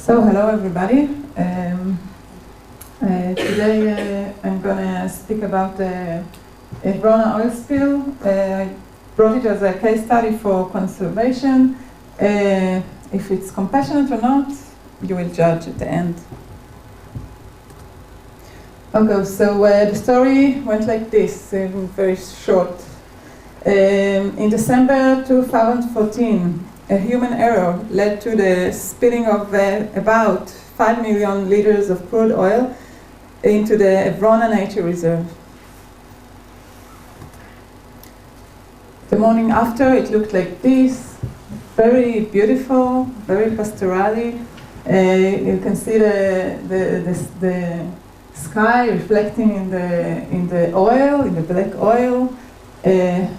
So hello everybody. Today I'm going to speak about the Vrona oil spill. I brought it as a case study for conservation. If it's compassionate or not, you will judge at the end. Okay, so the story went like this, very short. In December 2014, a human error led to the spilling of about 5 million liters of crude oil into the Vrona Nature Reserve. The morning after, it looked like this, very beautiful, very pastorally. You can see the sky reflecting in the oil, in the black oil.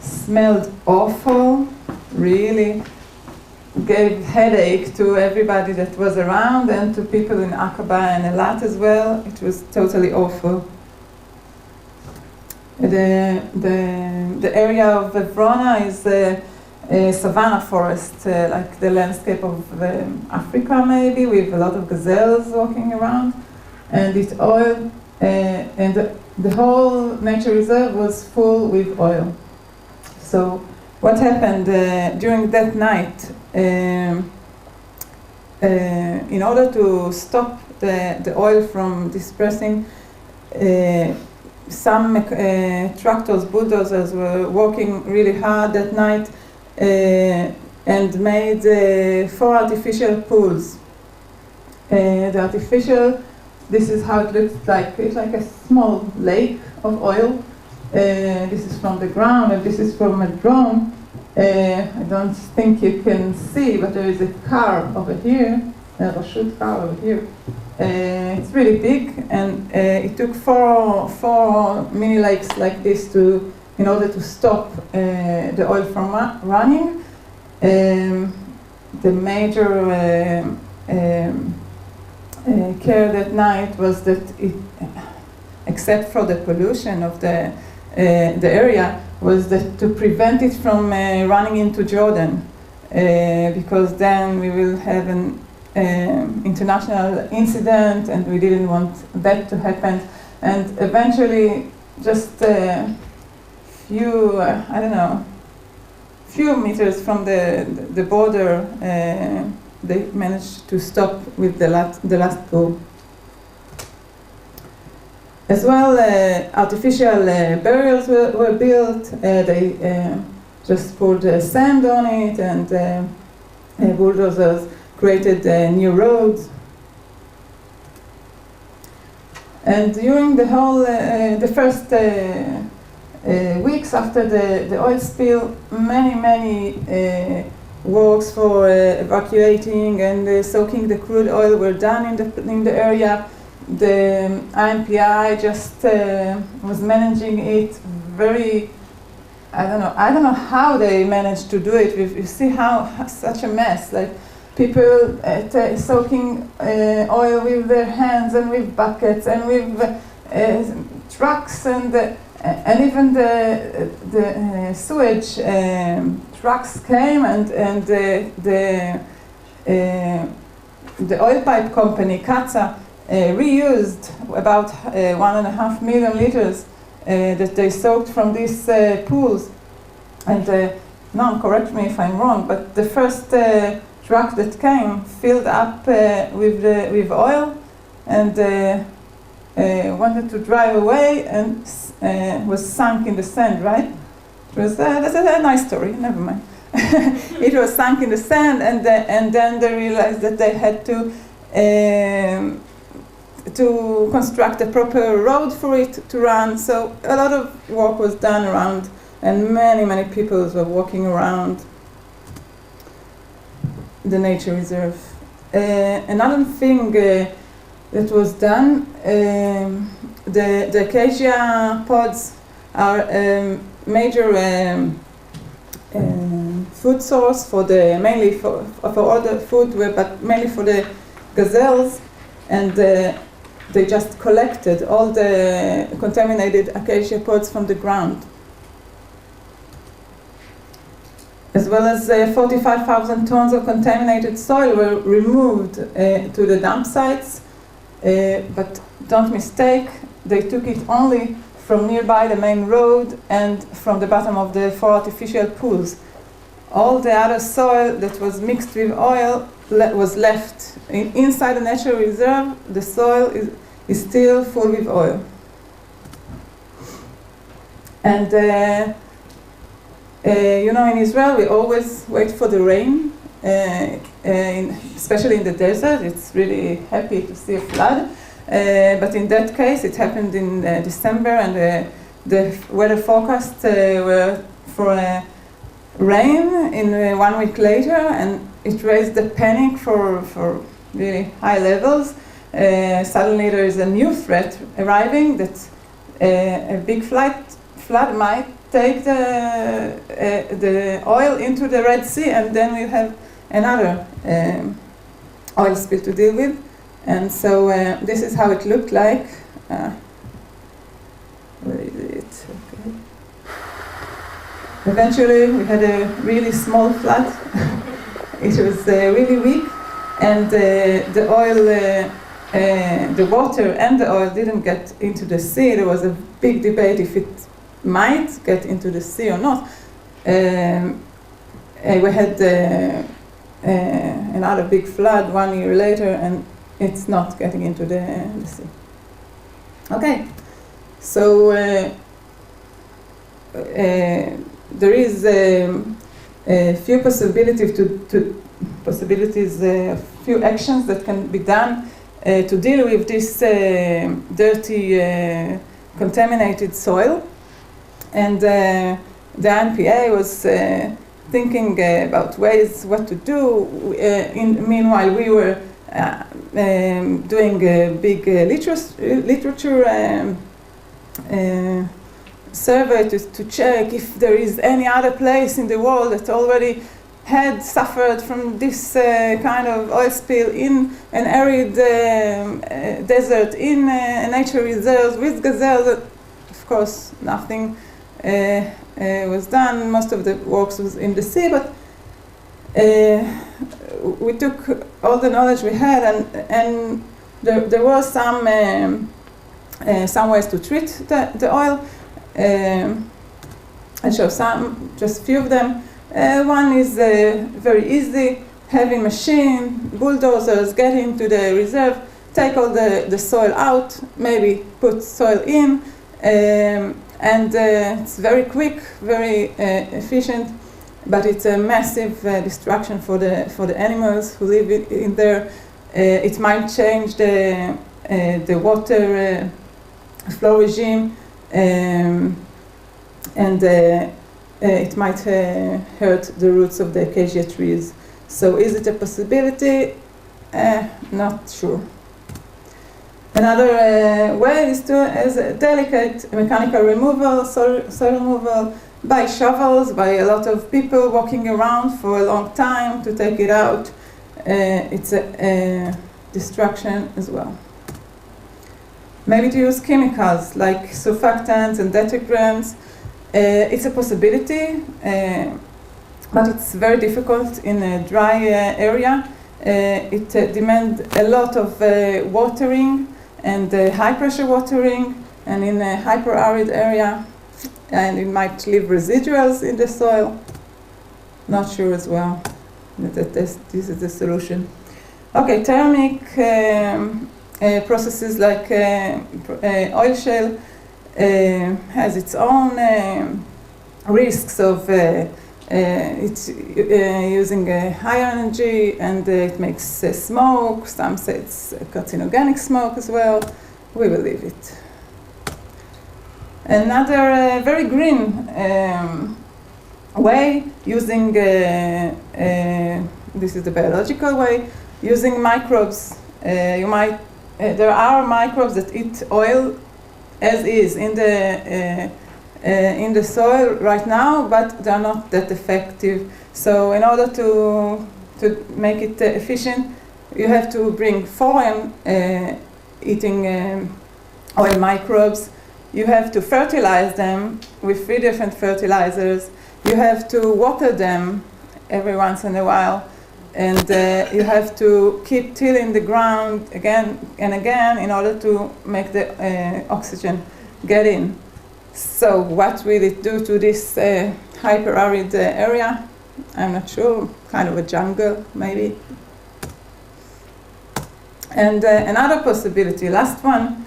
Smelled awful, really gave headache to everybody that was around and to people in Aqaba and Eilat as well. It was totally awful. The area of Vrona is a savanna forest, like the landscape of Africa maybe, with a lot of gazelles walking around. And it's oil, and the whole nature reserve was full with oil. So what happened during that night, in order to stop the oil from dispersing, some tractors, bulldozers were working really hard that night and made 4 artificial pools. This is how it looks like. It's like a small lake of oil. This is from the ground, and this is from a drone. I don't think you can see, but there is a car over here, a Rashut car over here. It's really big, and it took four mini lakes like this in order to stop the oil from running. The major care that night was that except for the pollution of the area, was that to prevent it from running into Jordan, because then we will have an international incident, and we didn't want that to happen. And eventually, just few meters from the border, they managed to stop with the last pool. As well, artificial barriers were built. They just poured sand on it, and bulldozers created new roads. And during the whole, the first weeks after the oil spill, many works for evacuating and soaking the crude oil were done in the area. The IMPI just was managing it very. I don't know how they managed to do it. You see how such a mess. Like people soaking oil with their hands and with buckets and with trucks and even the sewage trucks came and the oil pipe company Katza reused about 1.5 million liters that they soaked from these pools. And no, correct me if I'm wrong, but the first truck that came filled up with oil and wanted to drive away and was sunk in the sand, right? That's a nice story, never mind. It was sunk in the sand, and then they realized that they had to construct a proper road for it to run. So a lot of work was done around, and many people were walking around the nature reserve. Another thing that was done, the acacia pods are major food source for mainly for all the food, but mainly for the gazelles, and they just collected all the contaminated acacia pods from the ground. as well as 45,000 tons of contaminated soil were removed to the dump sites. But don't mistake, they took it only from nearby the main road and from the bottom of the 4 artificial pools. All the other soil that was mixed with oil was left inside the natural reserve. The soil is still full with oil. And in Israel we always wait for the rain, especially in the desert. It's really happy to see a flood. But in that case, it happened in December, and the weather forecasts were for rain in 1 week later, and it raised the panic for really high levels. Suddenly there is a new threat arriving that a big flood might take the oil into the Red Sea, and then we have another oil spill to deal with. And so this is how it looked like. Where is it? Okay. Eventually, we had a really small flood. It was really weak, and the oil, the water and the oil didn't get into the sea. There was a big debate if it might get into the sea or not. We had another big flood 1 year later, and it's not getting into the sea. Okay, so there is a few possibilities a few actions that can be done to deal with this dirty, contaminated soil. And the NPA was thinking about ways what to do. Meanwhile, we were doing a big literature survey to check if there is any other place in the world that already had suffered from this kind of oil spill in an arid desert, in nature reserves with gazelles. Of course, nothing was done. Most of the works was in the sea, but we took all the knowledge we had, and there were some ways to treat the oil. I'll show just a few of them. One is very easy, heavy machine, bulldozers get into the reserve, take all the soil out, maybe put soil in, and it's very quick, very efficient, but it's a massive destruction for the animals who live in there. It might change the water flow regime, and it might hurt the roots of the acacia trees. So is it a possibility? Not sure. Another way is a delicate mechanical removal, soil removal, by shovels, by a lot of people walking around for a long time to take it out. It's a destruction as well. Maybe to use chemicals like surfactants and detergents. It's a possibility, but it's very difficult in a dry area. It demands a lot of watering and high pressure watering, and in a hyper-arid area, and it might leave residuals in the soil. Not sure as well that this is the solution. Okay, thermic processes like oil shale has its own risks of it's using high energy, and it makes smoke. Some say it's carcinogenic smoke as well. We will leave it. Another very green way, using this is the biological way, using microbes. There are microbes that eat oil as is in the soil right now, but they are not that effective. So in order to make it efficient, you have to bring foreign eating oil microbes. You have to fertilize them with 3 different fertilizers. you have to water them every once in a while, and you have to keep tilling the ground again and again in order to make the oxygen get in. So what will it do to this hyper-arid area? I'm not sure, kind of a jungle maybe. And another possibility, last one,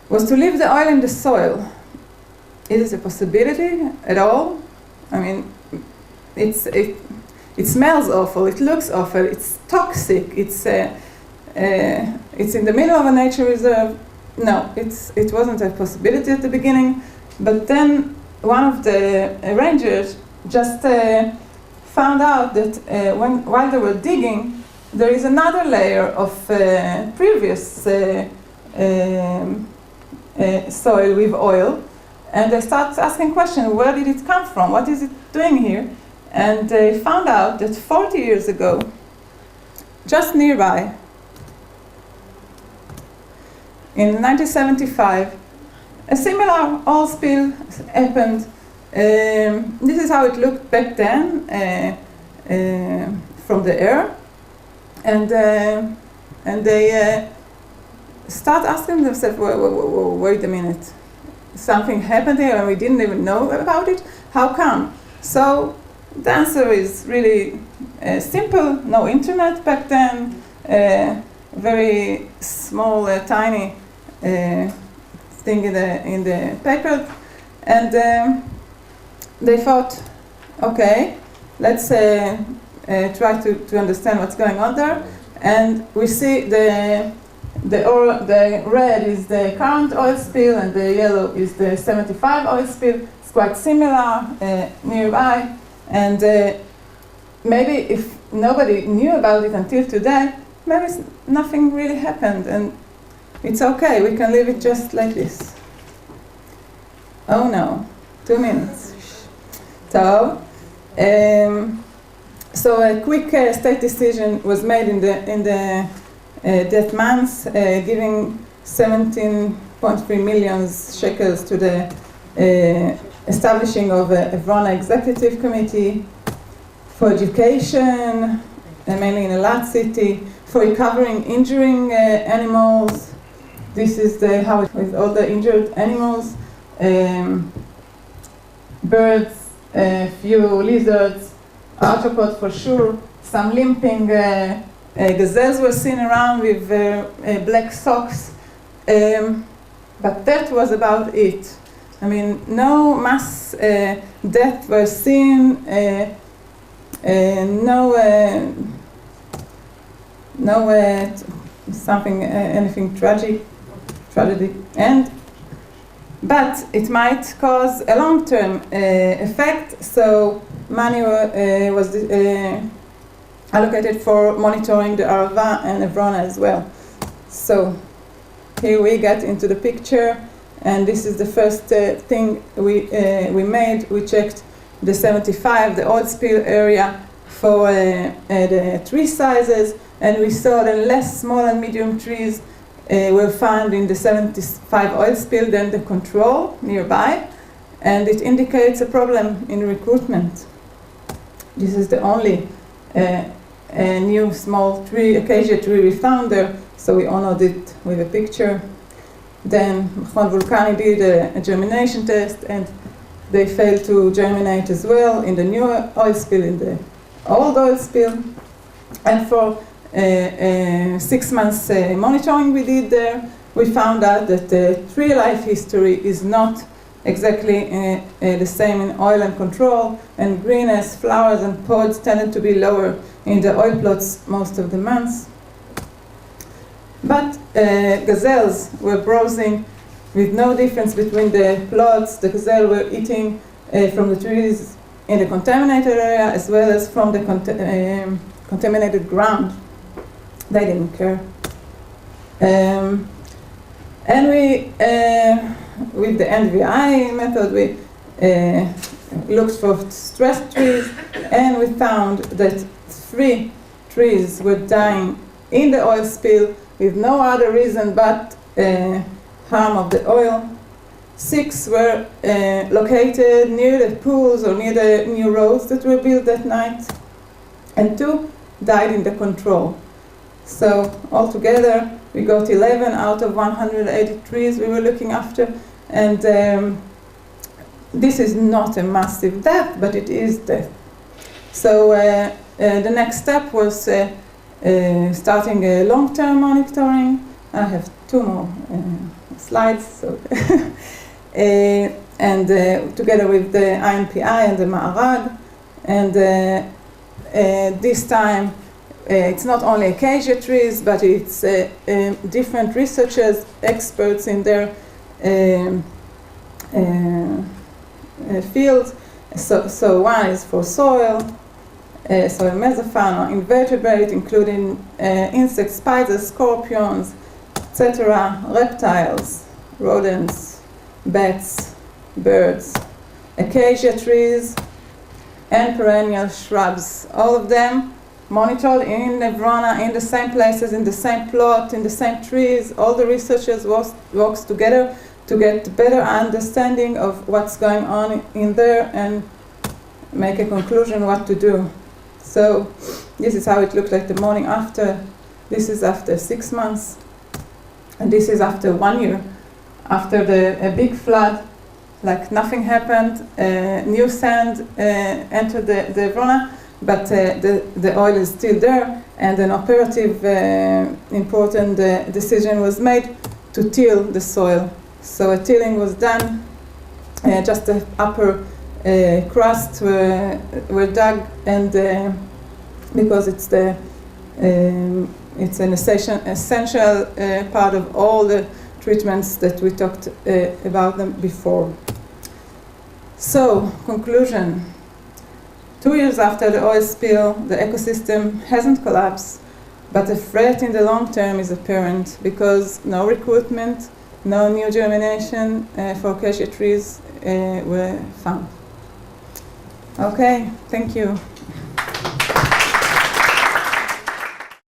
was to leave the oil in the soil. Is it a possibility at all? I mean, it smells awful, it looks awful, it's toxic, it's in the middle of a nature reserve. No, it wasn't a possibility at the beginning, but then one of the rangers just found out that while they were digging, there is another layer of previous soil with oil, and they start asking questions, where did it come from? What is it doing here? And they found out that 40 years ago, just nearby, in 1975, a similar oil spill happened. This is how it looked back then from the air. And they start asking themselves, wait a minute, something happened here and we didn't even know about it? How come? So the answer is really simple. No internet back then, very small, tiny thing in the paper, and they thought, okay, let's try to understand what's going on there. And we see the red is the current oil spill and the yellow is the 75 oil spill. It's quite similar nearby, and maybe if nobody knew about it until today, maybe nothing really happened, and it's okay, we can leave it just like this. Oh no, 2 minutes. So a quick state decision was made in that month, giving 17.3 million shekels to the establishing of a Vrona Executive Committee for education, mainly in Elat city, for recovering injuring animals. This is how it with all the injured animals, birds, few lizards, arthropods for sure. Some limping gazelles were seen around with black socks, but that was about it. I mean, no mass death were seen, anything tragedy, but it might cause a long-term effect. So money was allocated for monitoring the Arava and Evrona as well. So here we get into the picture, and this is the first thing we made. We checked the 75, the oil spill area, for the tree sizes, and we saw that less small and medium trees were found in the 75 oil spill than the control nearby, and it indicates a problem in recruitment. This is the only new small tree, acacia tree, we found there, so we honored it with a picture. Then Mechon Vulcani did a germination test, and they failed to germinate as well in the new oil spill, in the old oil spill. And for 6 months monitoring we did there, we found out that the tree life history is not exactly the same in oil and control, and greenness, flowers and pods tended to be lower in the oil plots most of the months. But gazelles were browsing with no difference between the plots. The gazelles were eating from the trees in the contaminated area as well as from the contaminated ground. They didn't care. And we, with the NVI method, we looked for stressed trees, and we found that 3 trees were dying in the oil spill with no other reason but harm of the oil. 6 were located near the pools or near the new roads that were built that night, and 2 died in the control. So altogether, we got 11 out of 180 trees we were looking after, and this is not a massive death, but it is death. So the next step was starting a long-term monitoring. I have 2 more slides, so and together with the INPI and the Ma'arag, and this time it's not only acacia trees, but it's different researchers, experts in their field. So one is for soil mesofauna, or invertebrate, including insects, spiders, scorpions, etc., reptiles, rodents, bats, birds, acacia trees, and perennial shrubs. All of them monitored in Nevrona, in the same places, in the same plot, in the same trees. All the researchers worked together to get better understanding of what's going on in there and make a conclusion what to do. So this is how it looked like the morning after. This is after 6 months, and this is after 1 year. After a big flood, like nothing happened, new sand entered the Vrona, but the oil is still there, and an operative important decision was made to till the soil. So a tilling was done, just the upper crusts were dug, and because it's an essential part of all the treatments that we talked about them before. So, conclusion. 2 years after the oil spill, the ecosystem hasn't collapsed, but the threat in the long term is apparent because no recruitment, no new germination for acacia trees were found. Okay, thank you.